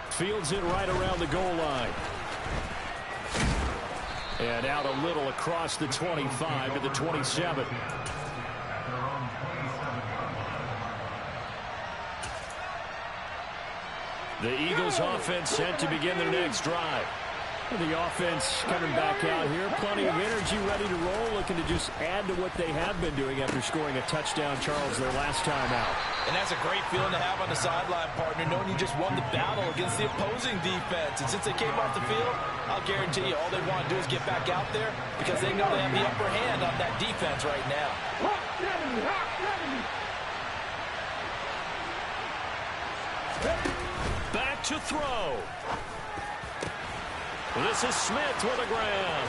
Fields it right around the goal line. And out a little across the 25 to the 27. The Eagles offense set to begin their next drive. The offense coming back out here. Plenty of energy, ready to roll, looking to just add to what they have been doing after scoring a touchdown, Charles, their last time out. And that's a great feeling to have on the sideline, partner, knowing you just won the battle against the opposing defense. And since they came off the field, I'll guarantee you all they want to do is get back out there because they know they have the upper hand on that defense right now. to throw. This is Smith with a grab.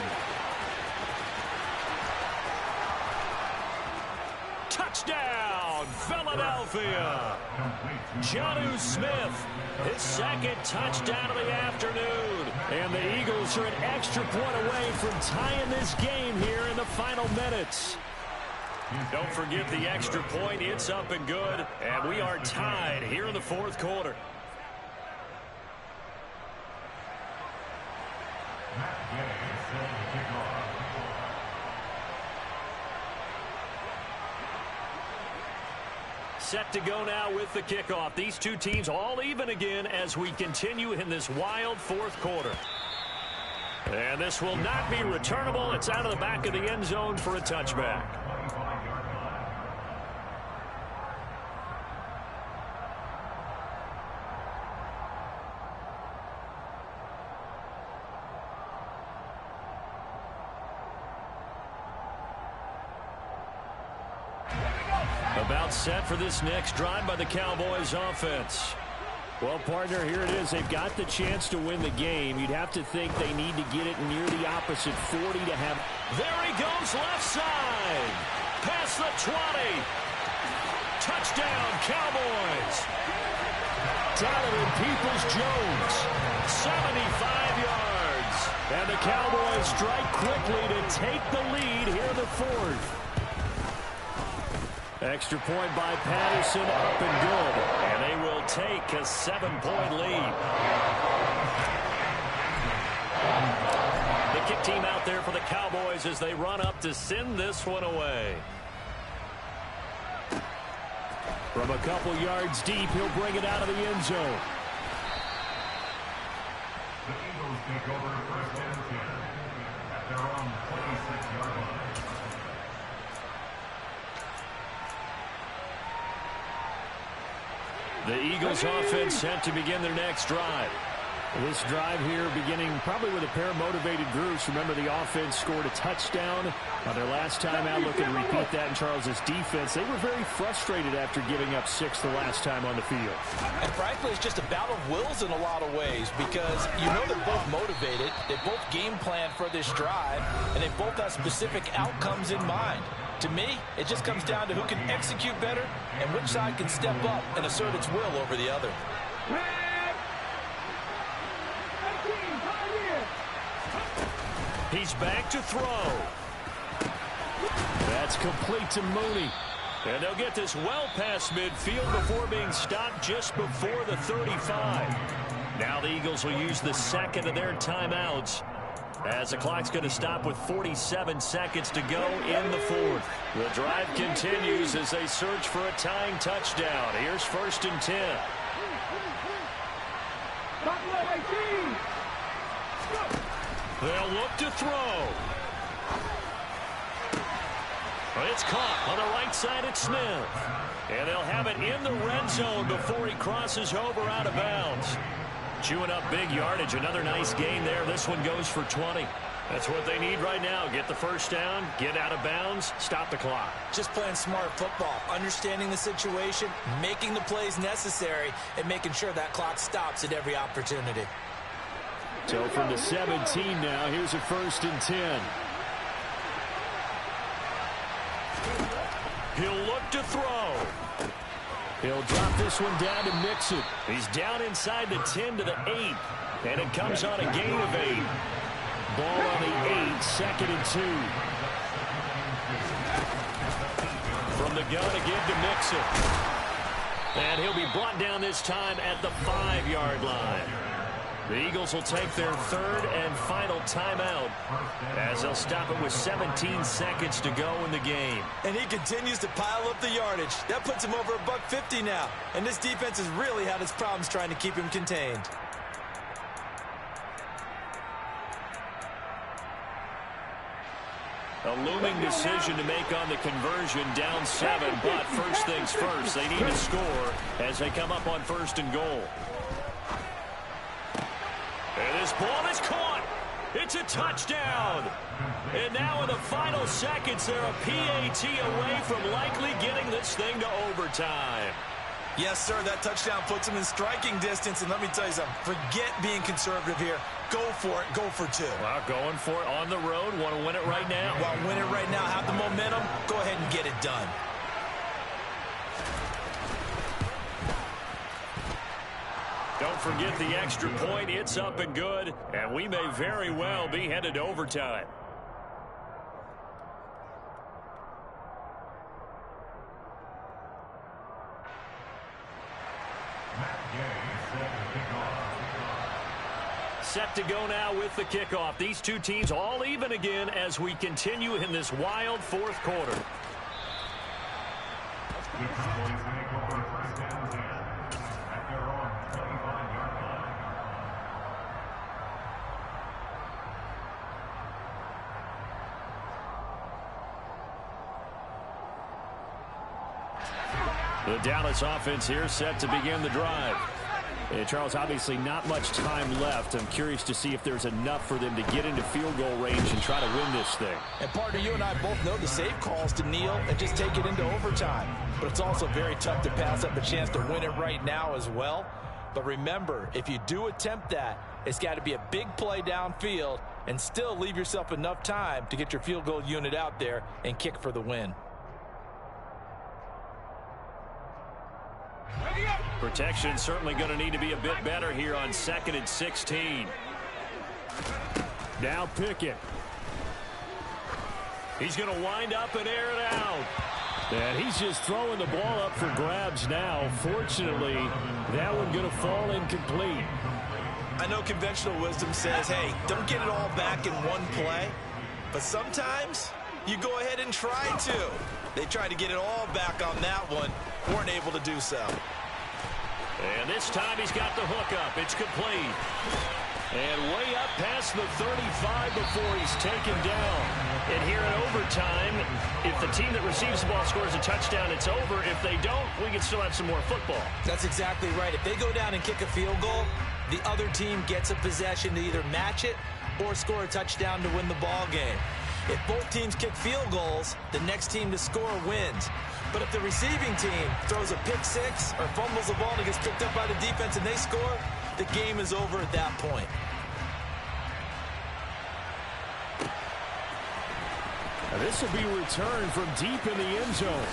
Touchdown, Philadelphia. Jonnu Smith, his second touchdown of the afternoon. And the Eagles are an extra point away from tying this game here in the final minutes. Don't forget the extra point. It's up and good. And we are tied here in the fourth quarter. Set to go now with the kickoff. These two teams all even again as we continue in this wild fourth quarter. And this will not be returnable. It's out of the back of the end zone for a touchback. About set for this next drive by the Cowboys offense. Well, partner, here it is. They've got the chance to win the game. You'd have to think they need to get it near the opposite 40 to have. There he goes left side. Past the 20. Touchdown, Cowboys. Donovan Peoples-Jones. 75 yards. And the Cowboys strike quickly to take the lead here in the fourth. Extra point by Patterson, up and good. And they will take a 7-point lead. The kick team out there for the Cowboys as they run up to send this one away. From a couple yards deep, he'll bring it out of the end zone. The Eagles take over first and 10 at their own 26-yard line. The Eagles offense set to begin their next drive. This drive here beginning probably with a pair of motivated groups. Remember, the offense scored a touchdown on their last time out. Looking to repeat that in Charles's defense. They were very frustrated after giving up 6 the last time on the field. And frankly, it's just a battle of wills in a lot of ways because you know they're both motivated. They both game plan for this drive, and they both have specific outcomes in mind. To me, it just comes down to who can execute better and which side can step up and assert its will over the other. He's back to throw. That's complete to Mooney. And they'll get this well past midfield before being stopped just before the 35. Now the Eagles will use the second of their timeouts as the clock's going to stop with 47 seconds to go in the fourth. The drive continues as they search for a tying touchdown. Here's first and 10. They'll look to throw. It's caught on the right side at Smith. And they'll have it in the red zone before he crosses over out of bounds. Chewing up big yardage. Another nice gain there. This one goes for 20. That's what they need right now. Get the first down, get out of bounds, stop the clock. Just playing smart football, understanding the situation, making the plays necessary, and making sure that clock stops at every opportunity. So from the 17 now, here's a first and 10. He'll look to throw. He'll drop this one down to Mixon. He's down inside the 10 to the 8. And it comes on a gain of 8. Ball on the 8, second and 2. From the gun again to Mixon. And he'll be brought down this time at the 5-yard line. The Eagles will take their third and final timeout as they'll stop it with 17 seconds to go in the game. And he continues to pile up the yardage. That puts him over $150 now. And this defense has really had its problems trying to keep him contained. A looming decision to make on the conversion, down 7. But first things first, they need to score as they come up on first and goal. And this ball is caught. It's a touchdown. And now in the final seconds, they're a PAT away from likely getting this thing to overtime. Yes, sir. That touchdown puts him in striking distance. And let me tell you something. Forget being conservative here. Go for it. Go for two. Well, going for it on the road. Want to win it right now. Well, win it right now. Have the momentum. Go ahead and get it done. Don't forget the extra point. It's up and good. And we may very well be headed to overtime. Set to go now with the kickoff. These two teams all even again as we continue in this wild fourth quarter. The Cowboys take over first and 10 at their own 25-yard line. The Dallas offense here set to begin the drive. And Charles, obviously not much time left. I'm curious to see if there's enough for them to get into field goal range and try to win this thing. And partner, you and I both know the safe calls to kneel and just take it into overtime. But it's also very tough to pass up a chance to win it right now as well. But remember, if you do attempt that, it's got to be a big play downfield and still leave yourself enough time to get your field goal unit out there and kick for the win. Protection certainly going to need to be a bit better here on 2nd and 16. Now Pickett. He's going to wind up and air it out. And he's just throwing the ball up for grabs now. Fortunately, that one going to fall incomplete. I know conventional wisdom says, hey, don't get it all back in one play. But sometimes you go ahead and try to. They tried to get it all back on that one. Weren't able to do so. And this time he's got the hook up. It's complete. And way up past the 35 before he's taken down. And here in overtime, if the team that receives the ball scores a touchdown, it's over. If they don't, we can still have some more football. That's exactly right. If they go down and kick a field goal, the other team gets a possession to either match it or score a touchdown to win the ball game. If both teams kick field goals, the next team to score wins. But if the receiving team throws a pick six or fumbles the ball and it gets picked up by the defense and they score, the game is over at that point. Now this will be returned from deep in the end zone.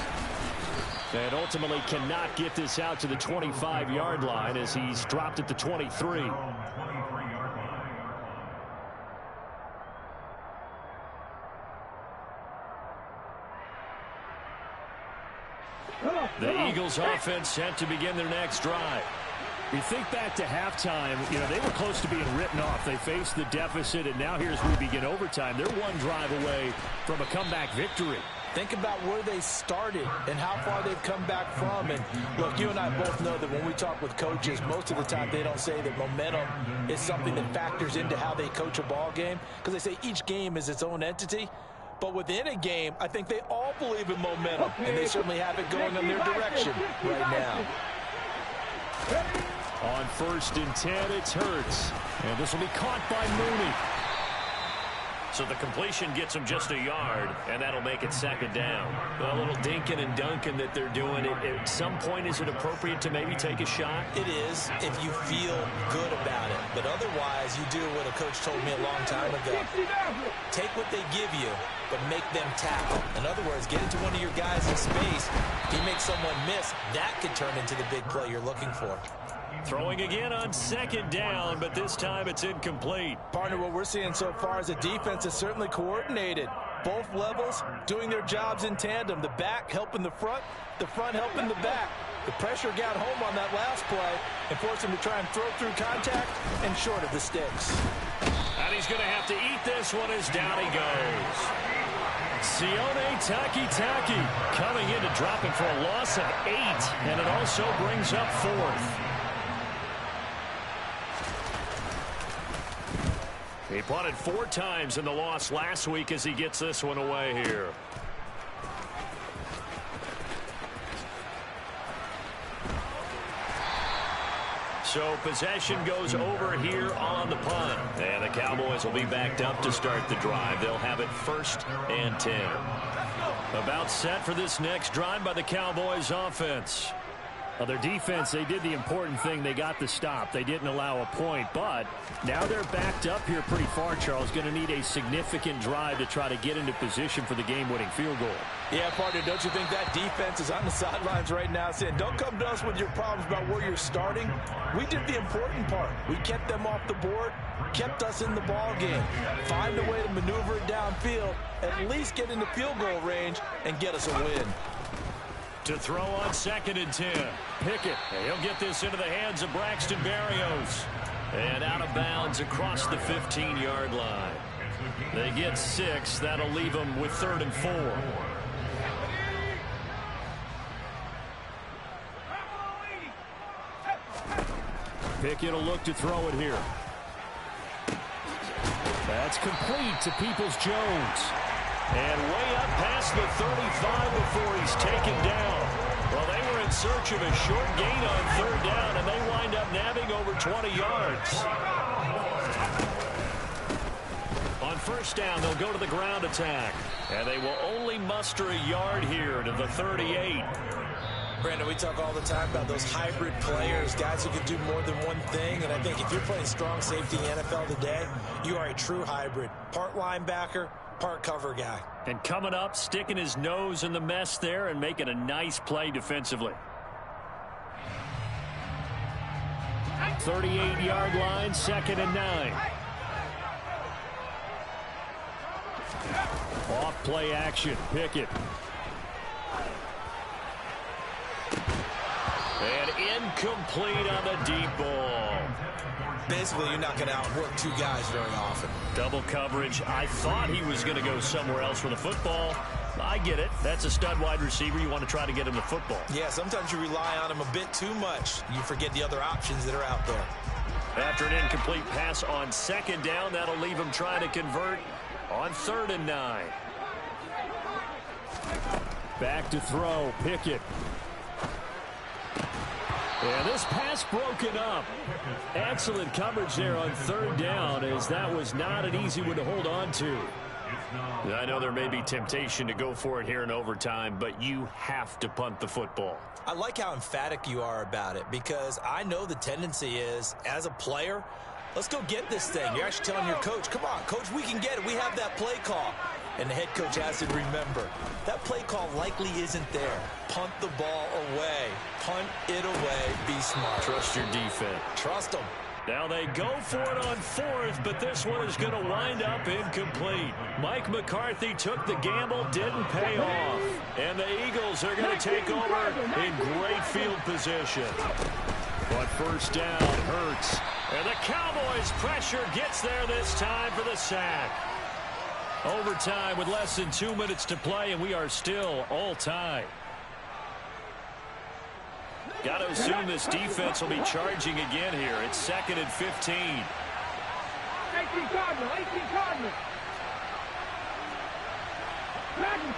And ultimately cannot get this out to the 25-yard line as he's dropped at the 23. The Eagles offense set to begin their next drive. You think back to halftime, you know, they were close to being written off. They faced the deficit, and now here's we begin overtime. They're one drive away from a comeback victory. Think about where they started and how far they've come back from. And look, you and I both know that when we talk with coaches, most of the time they don't say that momentum is something that factors into how they coach a ball game, because they say each game is its own entity. But within a game, I think they all believe in momentum, and they certainly have it going in their direction right now. On 1st and 10, it's Hurts. And this will be caught by Mooney. So the completion gets him just a yard, and that'll make it 2nd down. A little dinking and dunking that they're doing. At some point, is it appropriate to maybe take a shot? It is if you feel good about it. But otherwise, you do what a coach told me a long time ago. Take what they give you, but make them tackle. In other words, get into one of your guys in space. If you make someone miss, that could turn into the big play you're looking for. Throwing again on 2nd down, but this time it's incomplete. Partner, what we're seeing so far is the defense is certainly coordinated. Both levels doing their jobs in tandem. The back helping the front helping the back. The pressure got home on that last play and forced him to try and throw through contact and short of the sticks. And he's going to have to eat this one as down he goes. Sione Takitaki coming in to drop it for a loss of 8, and it also brings up 4th. He punted 4 times in the loss last week as he gets this one away here. So possession goes over here on the punt. And the Cowboys will be backed up to start the drive. They'll have it 1st and 10. About set for this next drive by the Cowboys offense. Well, their defense, they did the important thing. They got the stop. They didn't allow a point, but now they're backed up here pretty far, Charles. Going to need a significant drive to try to get into position for the game-winning field goal. Yeah, partner, don't you think that defense is on the sidelines right now saying, don't come to us with your problems about where you're starting. We did the important part. We kept them off the board, kept us in the ball game. Find a way to maneuver it downfield, at least get into field goal range, and get us a win. To throw on 2nd and 10. Pickett. He'll get this into the hands of Braxton Berrios. And out of bounds across the 15-yard line. They get 6. That'll leave them with 3rd and 4. Pickett will look to throw it here. That's complete to Peoples-Jones. And way up past the 35 before he's taken down. Well, they were in search of a short gain on 3rd down, and they wind up nabbing over 20 yards. On 1st down, they'll go to the ground attack. And they will only muster a yard here to the 38. Brandon, we talk all the time about those hybrid players, guys who can do more than one thing. And I think if you're playing strong safety in the NFL today, you are a true hybrid. Part linebacker, part cover guy. And coming up, sticking his nose in the mess there and making a nice play defensively. 38-yard line, 2nd and 9. Off play action, Pickett. And incomplete on the deep ball. Basically, you're not going to outwork two guys very often. Double coverage. I thought he was going to go somewhere else with the football. I get it. That's a stud wide receiver. You want to try to get him the football. Yeah, sometimes you rely on him a bit too much. You forget the other options that are out there. After an incomplete pass on 2nd down, that'll leave him trying to convert on 3rd and 9. Back to throw, Pickett. And this pass broken up. Excellent coverage there on 3rd down, as that was not an easy one to hold on to. I know there may be temptation to go for it here in overtime, but you have to punt the football. I like how emphatic you are about it, because I know the tendency is, as a player, let's go get this thing. You're actually telling your coach, come on, coach, we can get it. We have that play call. And the head coach has to remember, that play call likely isn't there. Punt the ball away. Punt it away. Be smart. Trust your defense. Trust them. Now they go for it on 4th, but this one is going to wind up incomplete. Mike McCarthy took the gamble, didn't pay off. And the Eagles are going to take over in great field position. But 1st down, Hurts. And the Cowboys' pressure gets there this time for the sack. Overtime with less than 2 minutes to play, and we are still all tied. Got to assume this defense will be charging again here. It's 2nd and 15. 18 Cardinal, 18 Cardinal. Madden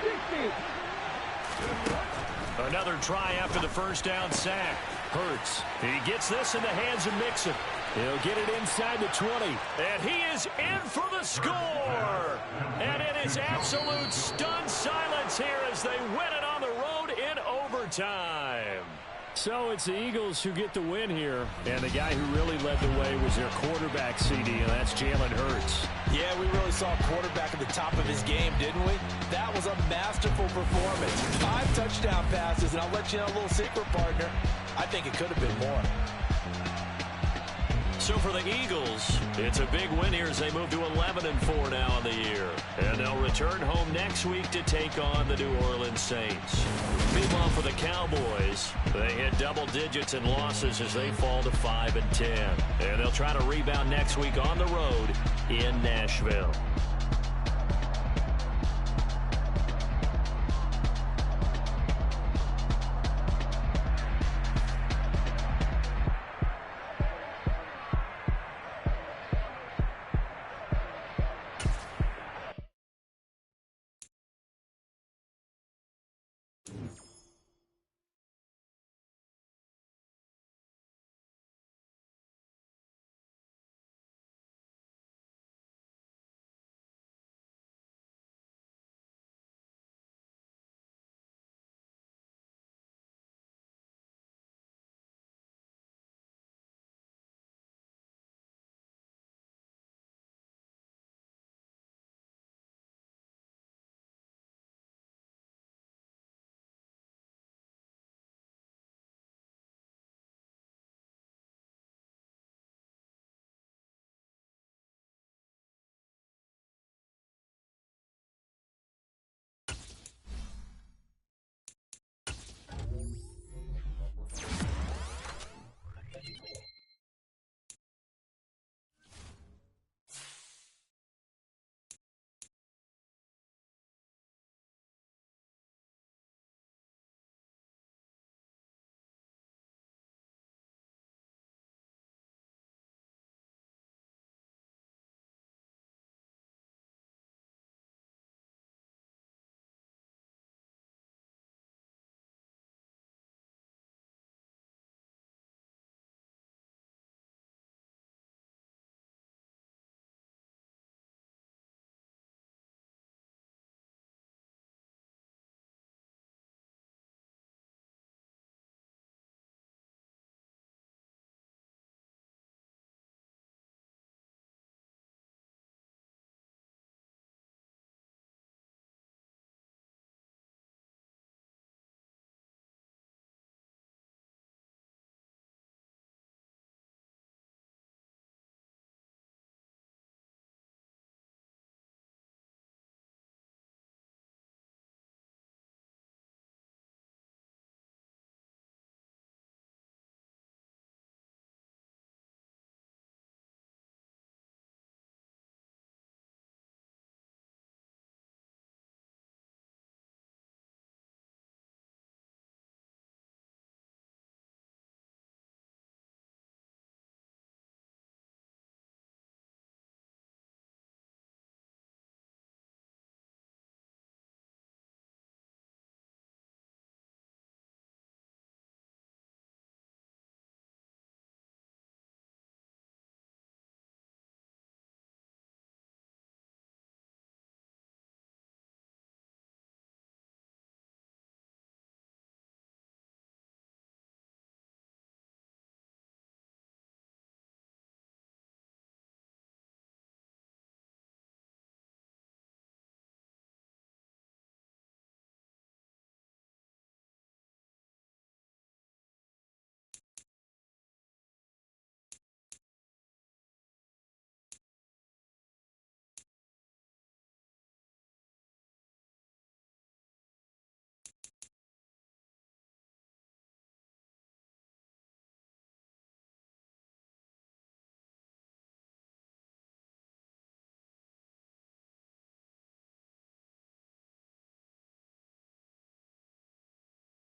60. Another try after the 1st down sack. Hurts. He gets this in the hands of Mixon. He'll get it inside the 20. And he is in for the score. And it is absolute stunned silence here as they win it on the road in overtime. So it's the Eagles who get the win here. And the guy who really led the way was their quarterback, CD, and that's Jalen Hurts. Yeah, we really saw a quarterback at the top of his game, didn't we? That was a masterful performance. 5 touchdown passes, and I'll let you know a little secret, partner. I think it could have been more. So for the Eagles, it's a big win here as they move to 11-4 now on the year. And they'll return home next week to take on the New Orleans Saints. Meanwhile, for the Cowboys, they hit double digits in losses as they fall to 5-10. And they'll try to rebound next week on the road in Nashville.